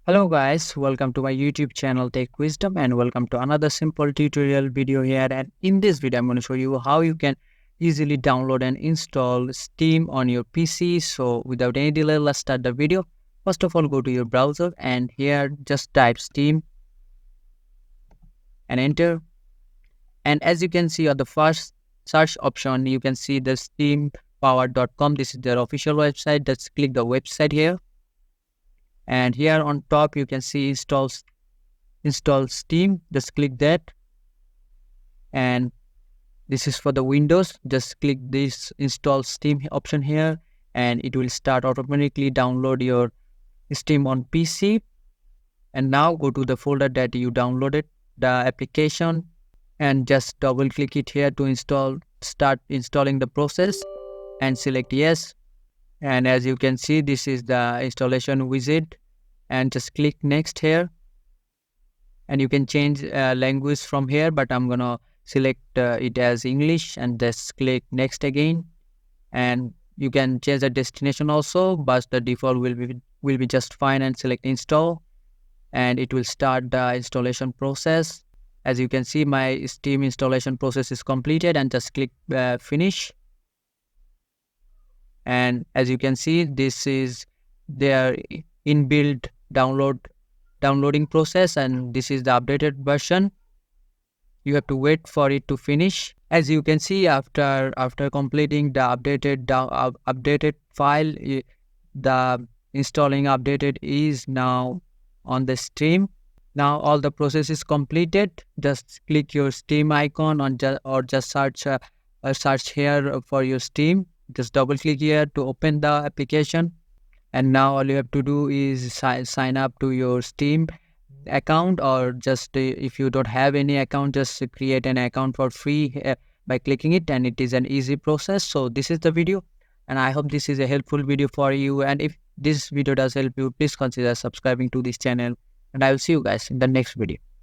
Hello guys, welcome to my YouTube channel Tech Wisdom and welcome to another simple tutorial video here. And in this video I'm going to show you how you can easily download and install Steam on your PC. So without any delay, let's start the video. First of all, go to your browser and here just type Steam and enter. And as you can see on the first search option, you can see the steampower.com. This is their official website. Just click the website here. And here on top you can see install Steam. Just click that, and this is for the Windows. Just click this install Steam option here and it will start automatically download your Steam on PC. And now go to the folder that you downloaded the application and just double click it here to start installing the process and select yes. And as you can see, this is the installation widget, and just click next here. And you can change language from here, but I'm gonna select it as English and just click next again. And you can change the destination also, but the default will be just fine, and select install and it will start the installation process. As you can see, my Steam installation process is completed, and just click finish. And as you can see, this is their inbuilt downloading process, and this is the updated version. You have to wait for it to finish. As you can see, after completing the updated file, the installing updated is now on the Steam. Now all the process is completed. Just click your Steam icon on or just search here for your Steam. Just double click here to open the application. And now all you have to do is sign up to your Steam account, or just if you don't have any account, just create an account for free by clicking it, and it is an easy process. So this is the video, and I hope this is a helpful video for you. And if this video does help you, please consider subscribing to this channel, and I will see you guys in the next video.